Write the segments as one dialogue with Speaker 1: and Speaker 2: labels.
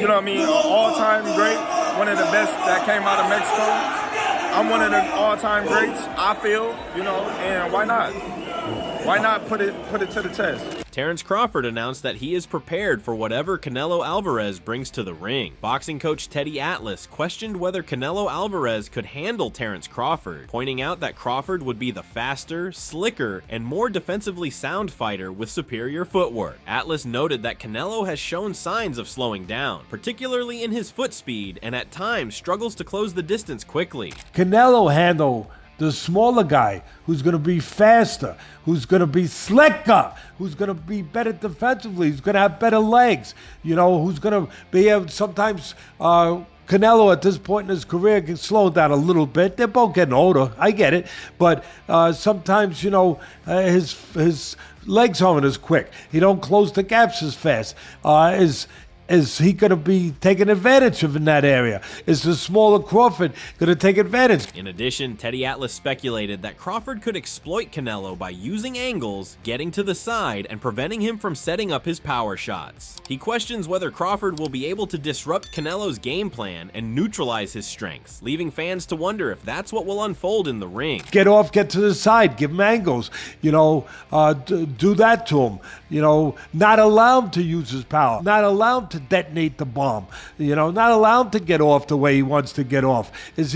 Speaker 1: you know what I mean, an all-time great, one of the best that came out of Mexico. I'm one of the all-time greats, I feel, you know, and why not? Why not put it to the test?
Speaker 2: Terence Crawford announced that he is prepared for whatever Canelo Alvarez brings to the ring. Boxing coach Teddy Atlas questioned whether Canelo Alvarez could handle Terence Crawford, pointing out that Crawford would be the faster, slicker, and more defensively sound fighter with superior footwork. Atlas noted that Canelo has shown signs of slowing down, particularly in his foot speed, and at times struggles to close the distance quickly.
Speaker 3: Canelo handled the smaller guy who's going to be faster, who's going to be slicker, who's going to be better defensively, who's going to have better legs, you know, who's going to be able sometimes. Canelo at this point in his career can slow down a little bit. They're both getting older. I get it. But sometimes, you know, his legs aren't as quick. He don't close the gaps as fast. Is he going to be taking advantage of in that area? Is the smaller Crawford going to take advantage?
Speaker 2: In addition, Teddy Atlas speculated that Crawford could exploit Canelo by using angles, getting to the side, and preventing him from setting up his power shots. He questions whether Crawford will be able to disrupt Canelo's game plan and neutralize his strengths, leaving fans to wonder if that's what will unfold in the ring.
Speaker 3: Get off, get to the side, give him angles, you know, do that to him, you know, not allow him to use his power, not allow him to detonate the bomb, you know, not allow him to get off the way he wants to get off. Is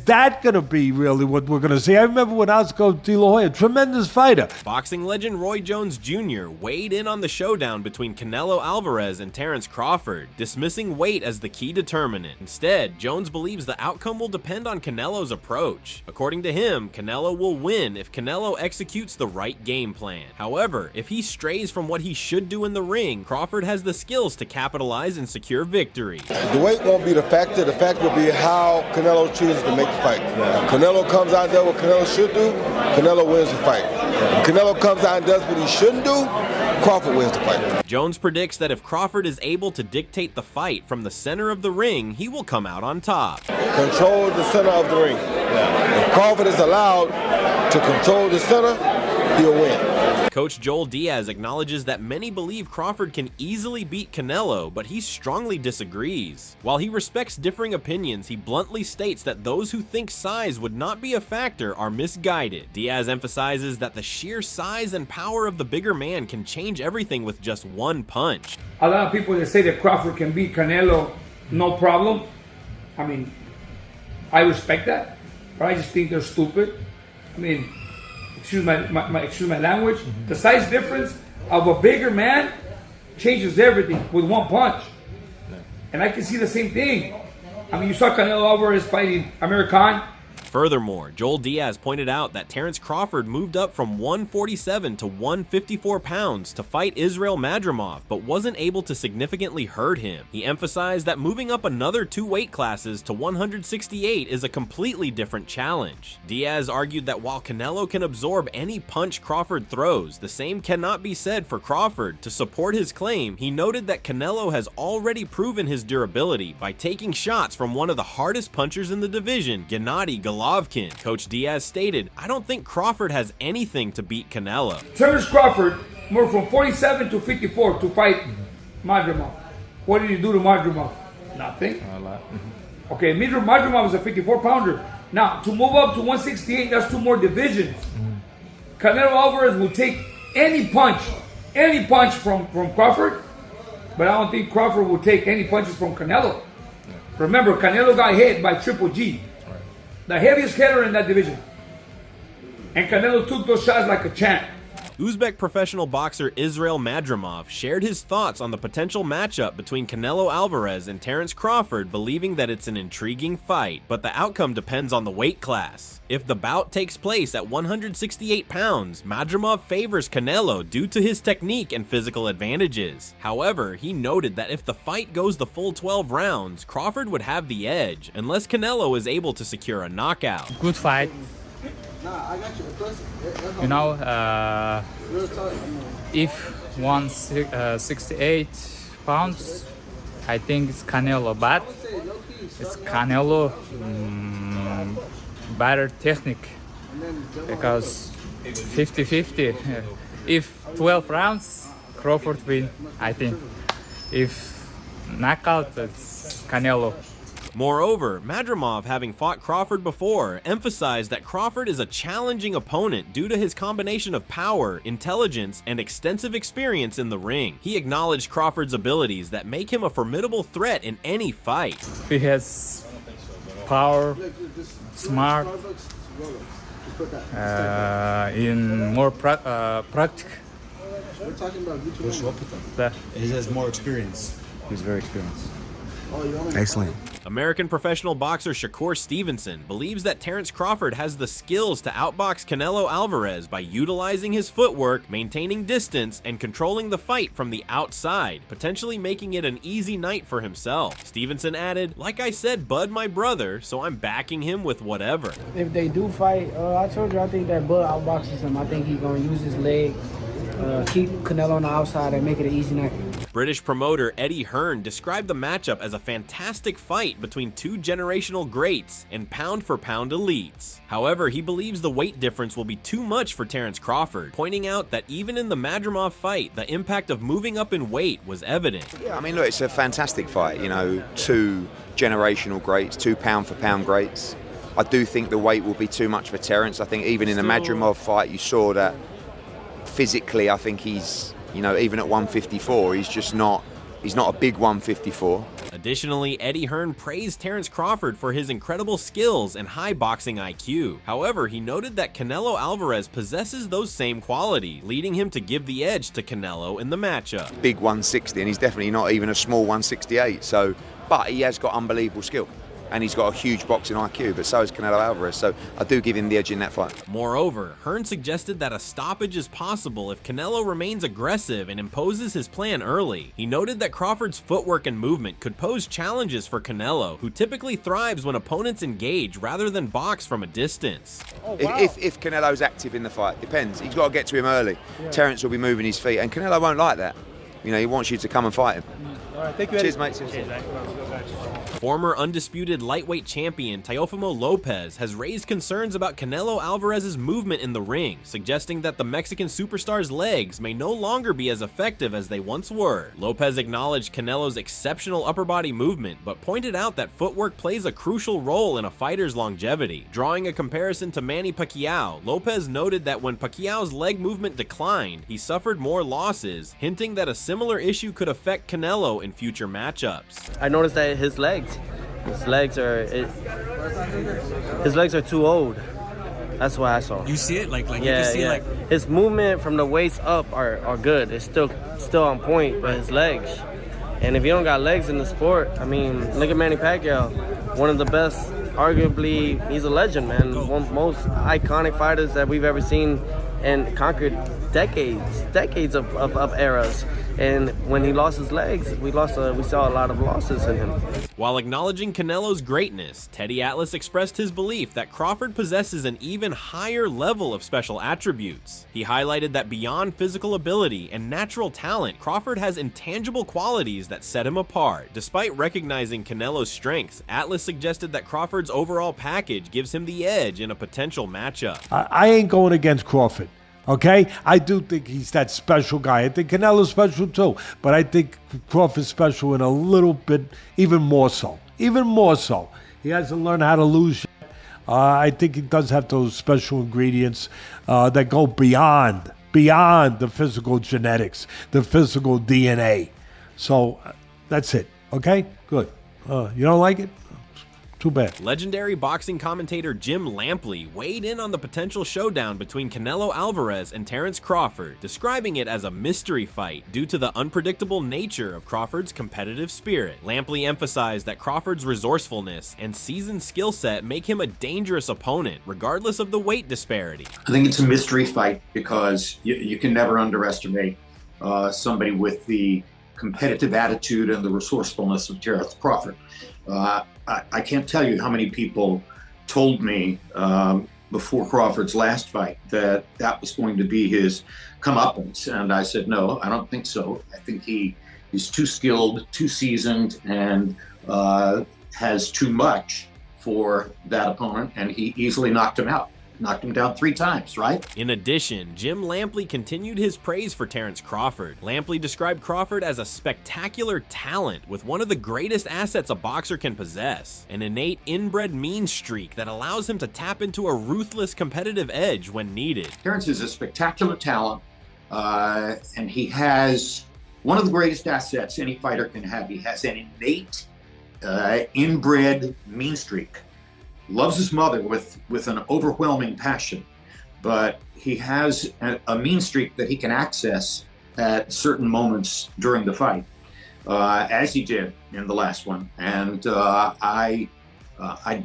Speaker 3: that gonna be really what we're gonna see? I remember when Oscar De La Hoya, tremendous fighter.
Speaker 2: Boxing legend Roy Jones Jr. weighed in on the showdown between Canelo Alvarez and Terence Crawford, dismissing weight as the key determinant. Instead, Jones believes the outcome will depend on Canelo's approach. According to him, Canelo will win if Canelo executes the right game plan. However, if he strays from what he should do in the ring, Crawford has the skills to capitalize and secure victory.
Speaker 4: The weight won't be the factor will be how Canelo chooses to make the fight. If Canelo comes out and does what Canelo should do, Canelo wins the fight. If Canelo comes out and does what he shouldn't do, Crawford wins the fight.
Speaker 2: Jones predicts that if Crawford is able to dictate the fight from the center of the ring, he will come out on top.
Speaker 4: Control the center of the ring. If Crawford is allowed to control the center, he'll win.
Speaker 2: Coach Joel Diaz acknowledges that many believe Crawford can easily beat Canelo, but he strongly disagrees. While he respects differing opinions, he bluntly states that those who think size would not be a factor are misguided. Diaz emphasizes that the sheer size and power of the bigger man can change everything with just one punch.
Speaker 5: A lot of people that say that Crawford can beat Canelo, no problem. I mean, I respect that, but I just think they're stupid. I mean, excuse my language. The size difference of a bigger man changes everything with one punch. And I can see the same thing. I mean, you saw Canelo Alvarez fighting Amir Khan.
Speaker 2: Furthermore, Joel Diaz pointed out that Terence Crawford moved up from 147 to 154 pounds to fight Israel Madrimov, but wasn't able to significantly hurt him. He emphasized that moving up another 2 weight classes to 168 is a completely different challenge. Diaz argued that while Canelo can absorb any punch Crawford throws, the same cannot be said for Crawford. To support his claim, he noted that Canelo has already proven his durability by taking shots from one of the hardest punchers in the division, Gennady Golovkin. Coach Diaz stated, "I don't think Crawford has anything to beat Canelo."
Speaker 5: Terence Crawford moved from 47 to 54 to fight Madrimov. What did he do to Madrimov? Nothing. Okay, Madrimov was a 54-pounder. Now, to move up to 168, that's 2 more divisions. Canelo Alvarez will take any punch from Crawford, but I don't think Crawford will take any punches from Canelo. Remember, Canelo got hit by Triple G, the heaviest hitter in that division. And Canelo took those shots like a champ.
Speaker 2: Uzbek professional boxer Israel Madrimov shared his thoughts on the potential matchup between Canelo Alvarez and Terence Crawford, believing that it's an intriguing fight, but the outcome depends on the weight class. If the bout takes place at 168 pounds, Madrimov favors Canelo due to his technique and physical advantages. However, he noted that if the fight goes the full 12 rounds, Crawford would have the edge, unless Canelo is able to secure a knockout.
Speaker 6: Good fight. You know, if 168 pounds, I think it's Canelo, but it's Canelo better technique, because 50-50. If 12 rounds, Crawford win, I think. If knockout, it's Canelo.
Speaker 2: Moreover, Madrimov, having fought Crawford before, emphasized that Crawford is a challenging opponent due to his combination of power, intelligence, and extensive experience in the ring. He acknowledged Crawford's abilities that make him a formidable threat in any fight.
Speaker 6: He has power, smart, in more practical.
Speaker 7: He has more experience. He's very experienced. Excellent.
Speaker 2: American professional boxer Shakur Stevenson believes that Terence Crawford has the skills to outbox Canelo Alvarez by utilizing his footwork, maintaining distance, and controlling the fight from the outside, potentially making it an easy night for himself. Stevenson added, "Like I said, Bud my brother, so I'm backing him with whatever."
Speaker 8: If they do fight, I told you I think that Bud outboxes him. I think he's going to use his legs, keep Canelo on the outside, and make it an easy night.
Speaker 2: British promoter Eddie Hearn described the matchup as a fantastic fight between two generational greats and pound-for-pound elites. However, he believes the weight difference will be too much for Terence Crawford, pointing out that even in the Madrimov fight, the impact of moving up in weight was evident.
Speaker 9: Yeah, I mean, look, it's a fantastic fight. You know, two generational greats, two pound-for-pound greats. I do think the weight will be too much for Terence. I think even in the Madrimov fight, you saw that physically, I think he's, you know, even at 154, he's not a big 154.
Speaker 2: Additionally, Eddie Hearn praised Terence Crawford for his incredible skills and high boxing IQ. However, he noted that Canelo Alvarez possesses those same qualities, leading him to give the edge to Canelo in the matchup.
Speaker 9: Big 160, and he's definitely not even a small 168. So, but he has got unbelievable skill. And he's got a huge boxing IQ, but so has Canelo Alvarez, so I do give him the edge in that fight.
Speaker 2: Moreover, Hearn suggested that a stoppage is possible if Canelo remains aggressive and imposes his plan early. He noted that Crawford's footwork and movement could pose challenges for Canelo, who typically thrives when opponents engage rather than box from a distance.
Speaker 9: Oh, wow. If Canelo's active in the fight, depends. He's got to get to him early. Yeah. Terence will be moving his feet, and Canelo won't like that. You know, he wants you to come and fight him.
Speaker 7: All right, thank you,
Speaker 9: Cheers, mate. Cheers.
Speaker 2: Former undisputed lightweight champion Teofimo Lopez has raised concerns about Canelo Alvarez's movement in the ring, suggesting that the Mexican superstar's legs may no longer be as effective as they once were. Lopez acknowledged Canelo's exceptional upper body movement, but pointed out that footwork plays a crucial role in a fighter's longevity. Drawing a comparison to Manny Pacquiao, Lopez noted that when Pacquiao's leg movement declined, he suffered more losses, hinting that a similar issue could affect Canelo in future matchups.
Speaker 10: I noticed that his legs are too old. That's what I saw.
Speaker 7: You see it? Like
Speaker 10: yeah,
Speaker 7: you can see
Speaker 10: yeah.
Speaker 7: like
Speaker 10: his movement from the waist up are good. It's still on point, but his legs. And if you don't got legs in the sport, I mean, look at Manny Pacquiao, one of the best, arguably, he's a legend, man. One of the most iconic fighters that we've ever seen and conquered decades of eras. And when he lost his legs, we saw a lot of losses in him.
Speaker 2: While acknowledging Canelo's greatness, Teddy Atlas expressed his belief that Crawford possesses an even higher level of special attributes. He highlighted that beyond physical ability and natural talent, Crawford has intangible qualities that set him apart. Despite recognizing Canelo's strengths, Atlas suggested that Crawford's overall package gives him the edge in a potential matchup.
Speaker 3: I ain't going against Crawford. Okay? I do think he's that special guy. I think Canelo's special too. But I think Crawford's special in a little bit, even more so. Even more so. He hasn't learned how to lose yet. I think he does have those special ingredients that go beyond the physical genetics, the physical DNA. So that's it. Okay? Good. You don't like it? Too bad.
Speaker 2: Legendary boxing commentator Jim Lampley weighed in on the potential showdown between Canelo Alvarez and Terence Crawford, describing it as a mystery fight due to the unpredictable nature of Crawford's competitive spirit. Lampley emphasized that Crawford's resourcefulness and seasoned skill set make him a dangerous opponent, regardless of the weight disparity.
Speaker 11: I think it's a mystery fight because you can never underestimate somebody with the competitive attitude and the resourcefulness of Terence Crawford. I can't tell you how many people told me before Crawford's last fight that was going to be his comeuppance, and I said, no, I don't think so. I think he's too skilled, too seasoned, and has too much for that opponent, and he easily knocked him out. knocked him down 3 times, right?
Speaker 2: In addition, Jim Lampley continued his praise for Terence Crawford. Lampley described Crawford as a spectacular talent with one of the greatest assets a boxer can possess, an innate inbred mean streak that allows him to tap into a ruthless competitive edge when needed.
Speaker 11: Terence is a spectacular talent, and he has one of the greatest assets any fighter can have. He has an innate, inbred mean streak. Loves his mother with an overwhelming passion, but he has a mean streak that he can access at certain moments during the fight, as he did in the last one. And I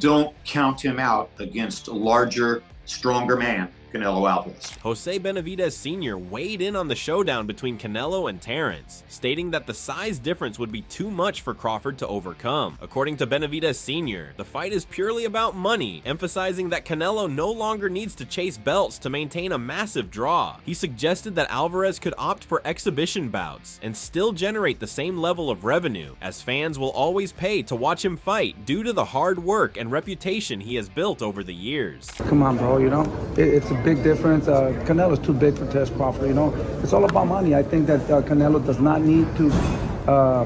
Speaker 11: don't count him out against a larger, stronger man, Canelo Alvarez.
Speaker 2: Jose Benavidez Sr. weighed in on the showdown between Canelo and Terence, stating that the size difference would be too much for Crawford to overcome. According to Benavidez Sr., the fight is purely about money, emphasizing that Canelo no longer needs to chase belts to maintain a massive draw. He suggested that Alvarez could opt for exhibition bouts and still generate the same level of revenue, as fans will always pay to watch him fight due to the hard work and reputation he has built over the years.
Speaker 8: Come on, bro, you know, it's a big difference. Canelo's too big for Terence Crawford, you know. It's all about money. I think that Canelo does not need to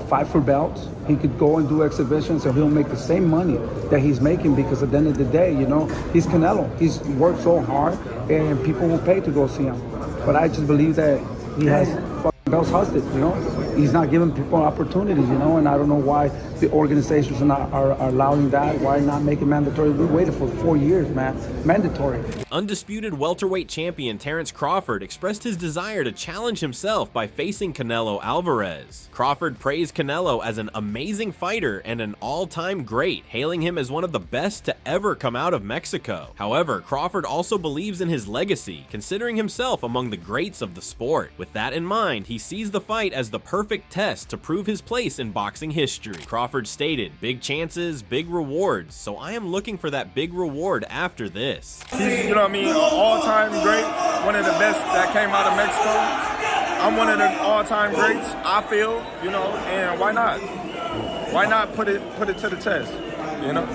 Speaker 8: fight for belts. He could go and do exhibitions and he'll make the same money that he's making, because at the end of the day, you know, he's Canelo. He's worked so hard and people will pay to go see him. But I just believe that he has belts hostage, you know. He's not giving people opportunities, you know, and I don't know why the organizations are allowing that. Why not make it mandatory? We waited for 4 years, man. Mandatory.
Speaker 2: Undisputed welterweight champion Terence Crawford expressed his desire to challenge himself by facing Canelo Alvarez. Crawford praised Canelo as an amazing fighter and an all-time great, hailing him as one of the best to ever come out of Mexico. However, Crawford also believes in his legacy, considering himself among the greats of the sport. With that in mind, he sees the fight as the perfect test to prove his place in boxing history. Crawford stated, "Big chances, big rewards, so I am looking for that big reward after this."
Speaker 1: He's, you know what I mean, all-time great, one of the best that came out of Mexico. I'm one of the all-time greats, I feel, you know, and why not? Why not put it to the test? You know?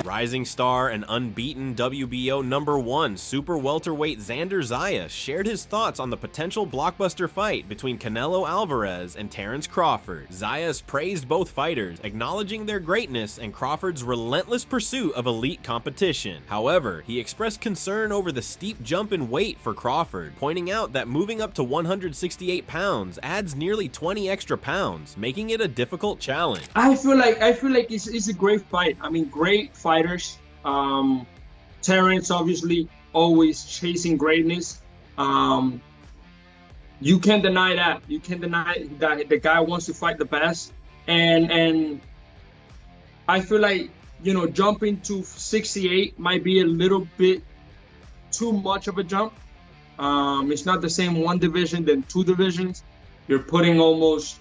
Speaker 2: Rising star and unbeaten WBO #1 super welterweight Xander Zayas shared his thoughts on the potential blockbuster fight between Canelo Alvarez and Terence Crawford. Zayas praised both fighters, acknowledging their greatness and Crawford's relentless pursuit of elite competition. However, he expressed concern over the steep jump in weight for Crawford, pointing out that moving up to 168 pounds adds nearly 20 extra pounds, making it a difficult challenge.
Speaker 12: I feel like it's a great fight. I mean, great fighters. Terence obviously always chasing greatness. You can't deny that. You can't deny that the guy wants to fight the best. And I feel like, you know, jumping to 68 might be a little bit too much of a jump. It's not the same one division than two divisions. You're putting almost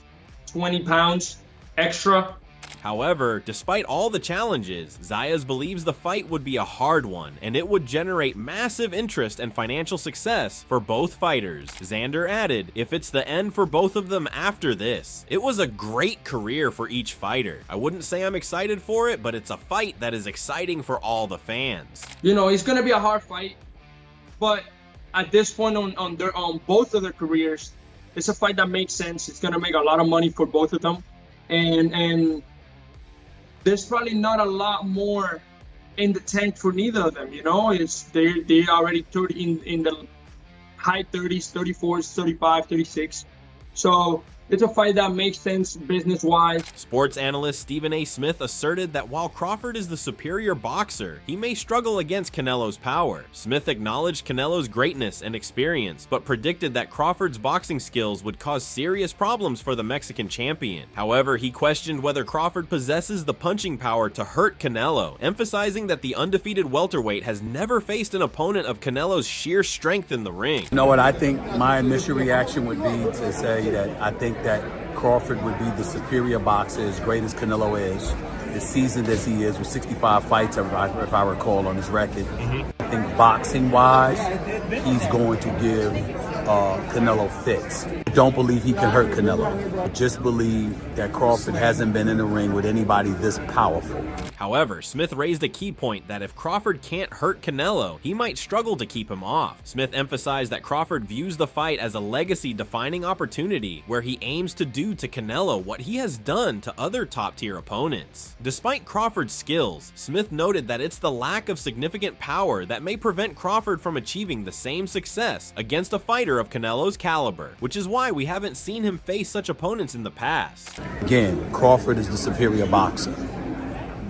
Speaker 12: 20 pounds extra.
Speaker 2: However, despite all the challenges, Zayas believes the fight would be a hard one, and it would generate massive interest and financial success for both fighters. Xander added, "If it's the end for both of them after this, it was a great career for each fighter. I wouldn't say I'm excited for it, but it's a fight that is exciting for all the fans."
Speaker 12: You know, it's gonna be a hard fight, but at this point on both of their careers, it's a fight that makes sense. It's gonna make a lot of money for both of them, and there's probably not a lot more in the tank for neither of them. You know, they already 30 in the high 30s, 34s, 35, 36. So it's a fight that makes sense business-wise.
Speaker 2: Sports analyst Stephen A. Smith asserted that while Crawford is the superior boxer, he may struggle against Canelo's power. Smith acknowledged Canelo's greatness and experience, but predicted that Crawford's boxing skills would cause serious problems for the Mexican champion. However, he questioned whether Crawford possesses the punching power to hurt Canelo, emphasizing that the undefeated welterweight has never faced an opponent of Canelo's sheer strength in the ring.
Speaker 13: You know what, I think my initial reaction would be to say that I think that Crawford would be the superior boxer, as great as Canelo is, as seasoned as he is, with 65 fights, if I recall, on his record. I think boxing-wise, he's going to give Canelo fits. don't believe he can hurt Canelo. I just believe that Crawford hasn't been in the ring with anybody this powerful.
Speaker 2: However, Smith raised a key point that if Crawford can't hurt Canelo, he might struggle to keep him off. Smith emphasized that Crawford views the fight as a legacy-defining opportunity where he aims to do to Canelo what he has done to other top-tier opponents. Despite Crawford's skills, Smith noted that it's the lack of significant power that may prevent Crawford from achieving the same success against a fighter of Canelo's caliber, which is why we haven't seen him face such opponents in the past.
Speaker 13: Again, Crawford is the superior boxer.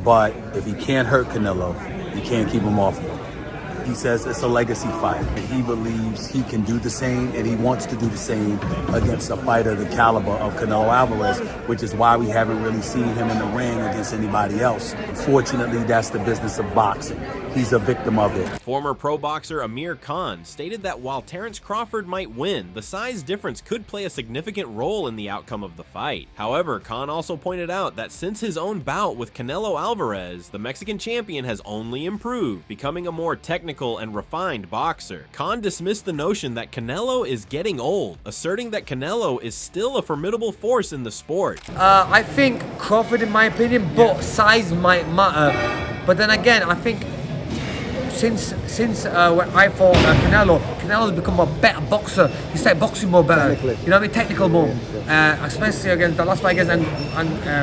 Speaker 13: But if he can't hurt Canelo, he can't keep him off of him. He says it's a legacy fight, and he believes he can do the same, and he wants to do the same against a fighter the caliber of Canelo Alvarez, which is why we haven't really seen him in the ring against anybody else. Fortunately, that's the business of boxing. He's a victim of it.
Speaker 2: Former pro boxer Amir Khan stated that while Terence Crawford might win, the size difference could play a significant role in the outcome of the fight. However, Khan also pointed out that since his own bout with Canelo Alvarez, the Mexican champion has only improved, becoming a more technical and refined boxer. Khan dismissed the notion that Canelo is getting old, asserting that Canelo is still a formidable force in the sport.
Speaker 14: I think Crawford, in my opinion, but size might matter. But then again, I think since when I fought Canelo's become a better boxer. He started boxing more better. You know what I mean? Technical more. Especially against the last fight against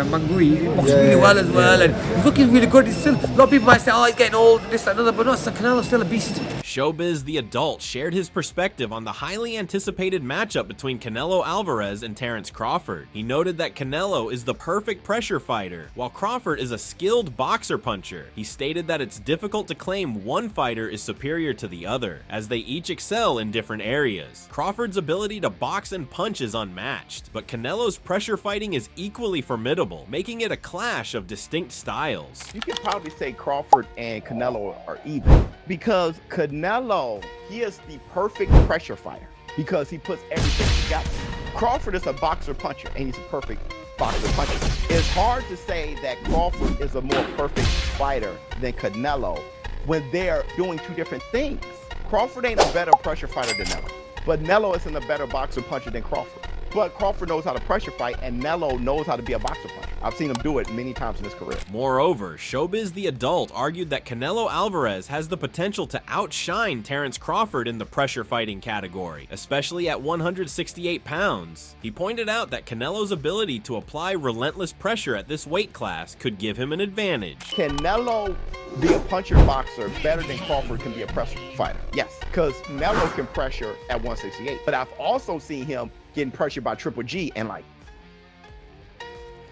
Speaker 14: Mangui. He boxed really well as well, and he's looking really good. He's still, a lot of people might say, oh, he's getting old, this, that, another, but no, Canelo's still a beast.
Speaker 2: Showbiz the Adult shared his perspective on the highly anticipated matchup between Canelo Alvarez and Terence Crawford. He noted that Canelo is the perfect pressure fighter, while Crawford is a skilled boxer puncher. He stated that it's difficult to claim one fighter is superior to the other, as they each excel in different areas. Crawford's ability to box and punch is unmatched, but Canelo's pressure fighting is equally formidable, making it a clash of distinct styles.
Speaker 15: You could probably say Crawford and Canelo are even, because Canelo, he is the perfect pressure fighter because he puts everything together. Crawford is a boxer puncher, and he's a perfect boxer puncher. It's hard to say that Crawford is a more perfect fighter than Canelo when they're doing two different things. Crawford ain't a better pressure fighter than Canelo, but Canelo isn't a better boxer puncher than Crawford. But Crawford knows how to pressure fight, and Canelo knows how to be a boxer puncher. I've seen him do it many times in his career.
Speaker 2: Moreover, Showbiz the Adult argued that Canelo Alvarez has the potential to outshine Terence Crawford in the pressure fighting category, especially at 168 pounds. He pointed out that Canelo's ability to apply relentless pressure at this weight class could give him an advantage.
Speaker 15: Canelo be a puncher boxer better than Crawford can be a pressure fighter? Yes, because Canelo can pressure at 168. But I've also seen him getting pressured by Triple G, and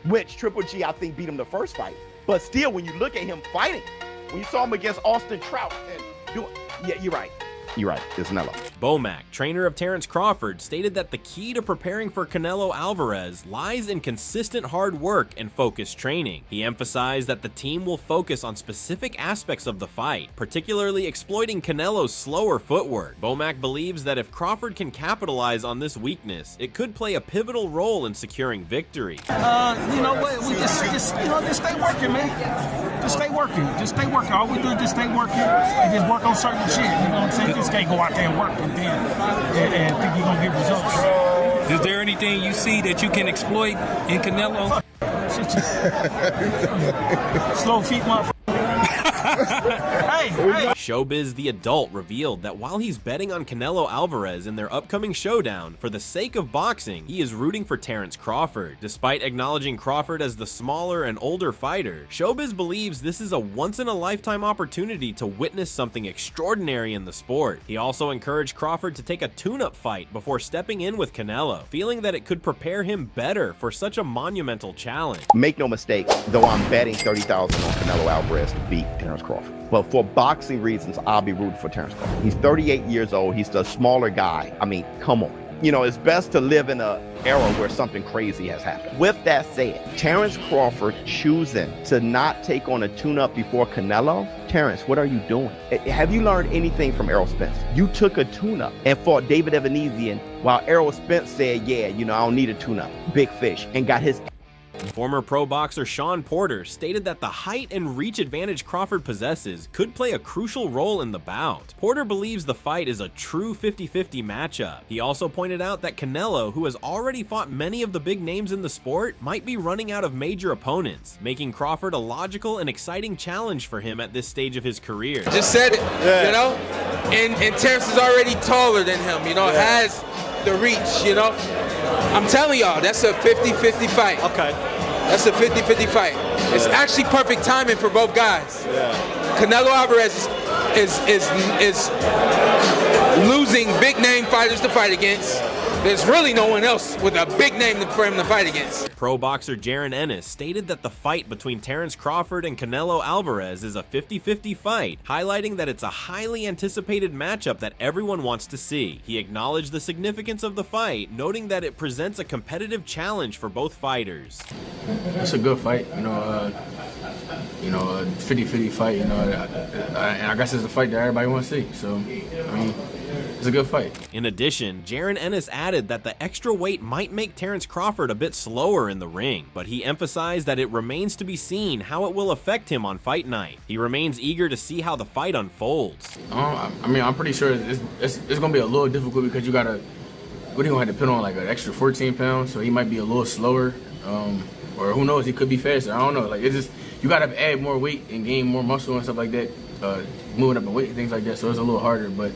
Speaker 15: which Triple G I think beat him the first fight. But still, when you look at him fighting, when you saw him against Austin Trout and doing, yeah, you're right. You're right, it's Canelo.
Speaker 2: Bomac, trainer of Terence Crawford, stated that the key to preparing for Canelo Alvarez lies in consistent hard work and focused training. He emphasized that the team will focus on specific aspects of the fight, particularly exploiting Canelo's slower footwork. Bomac believes that if Crawford can capitalize on this weakness, it could play a pivotal role in securing victory.
Speaker 16: You know what? We just stay working, man. Just stay working. Just stay working. All we do is just stay working and just work on certain shit. You know what I'm saying? Just can't go out there and work and think you're gonna get results.
Speaker 17: Is there anything you see that you can exploit in Canelo?
Speaker 16: Slow feet, motherfucker. Hey.
Speaker 2: Showbiz the Adult revealed that while he's betting on Canelo Alvarez in their upcoming showdown, for the sake of boxing, he is rooting for Terence Crawford. Despite acknowledging Crawford as the smaller and older fighter, Showbiz believes this is a once-in-a-lifetime opportunity to witness something extraordinary in the sport. He also encouraged Crawford to take a tune-up fight before stepping in with Canelo, feeling that it could prepare him better for such a monumental challenge.
Speaker 15: Make no mistake, though I'm betting $30,000 on Canelo Alvarez to beat Terence Crawford. But for boxing reasons, I'll be rooting for Terence Crawford. He's 38 years old. He's the smaller guy. I mean, come on. You know, it's best to live in an era where something crazy has happened. With that said, Terence Crawford choosing to not take on a tune-up before Canelo, Terence, what are you doing? Have you learned anything from Errol Spence? You took a tune-up and fought David Evanesian while Errol Spence said, yeah, you know, I don't need a tune-up. Big fish, and got his
Speaker 2: Former pro boxer Sean Porter stated that the height and reach advantage Crawford possesses could play a crucial role in the bout. Porter believes the fight is a true 50-50 matchup. He also pointed out that Canelo, who has already fought many of the big names in the sport, might be running out of major opponents, making Crawford a logical and exciting challenge for him at this stage of his career.
Speaker 18: Just said it, you know? And Terence is already taller than him, you know, has the reach, you know? I'm telling y'all, that's a 50-50 fight. Okay. That's a 50-50 fight. It's actually perfect timing for both guys. Canelo Alvarez is losing big name fighters to fight against. There's really no one else with a big name for him to fight against.
Speaker 2: Pro boxer Jaron Ennis stated that the fight between Terence Crawford and Canelo Alvarez is a 50-50 fight, highlighting that it's a highly anticipated matchup that everyone wants to see. He acknowledged the significance of the fight, noting that it presents a competitive challenge for both fighters.
Speaker 19: It's a good fight, you know, a 50-50 fight, you know, and I guess it's a fight that everybody wants to see, so, I mean, it's a good fight.
Speaker 2: In addition, Jaron Ennis added that the extra weight might make Terence Crawford a bit slower in the ring, but he emphasized that it remains to be seen how it will affect him on fight night. He remains eager to see how the fight unfolds.
Speaker 19: I mean, I'm pretty sure it's going to be a little difficult because you got to, what are you going to have to put on, like an extra 14 pounds, so he might be a little slower, or who knows, he could be faster, I don't know, like it's just, you got to add more weight and gain more muscle and stuff like that, moving up in weight and things like that, so it's a little harder, but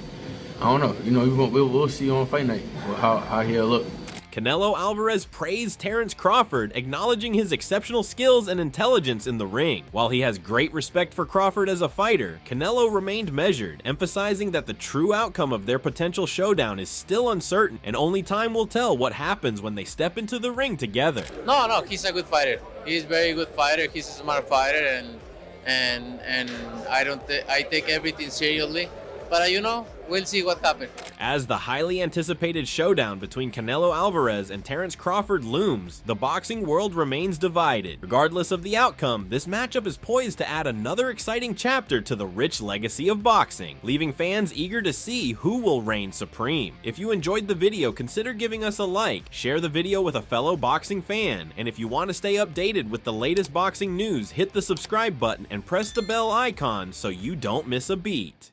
Speaker 19: I don't know. You know, we'll see on fight night how he'll look.
Speaker 2: Canelo Alvarez praised Terence Crawford, acknowledging his exceptional skills and intelligence in the ring. While he has great respect for Crawford as a fighter, Canelo remained measured, emphasizing that the true outcome of their potential showdown is still uncertain, and only time will tell what happens when they step into the ring together.
Speaker 20: No, he's a good fighter. He's a very good fighter. He's a smart fighter, and I take everything seriously. But you know, we'll see what happens.
Speaker 2: As the highly anticipated showdown between Canelo Alvarez and Terence Crawford looms, the boxing world remains divided. Regardless of the outcome, this matchup is poised to add another exciting chapter to the rich legacy of boxing, leaving fans eager to see who will reign supreme. If you enjoyed the video, consider giving us a like, share the video with a fellow boxing fan, and if you want to stay updated with the latest boxing news, hit the subscribe button and press the bell icon so you don't miss a beat.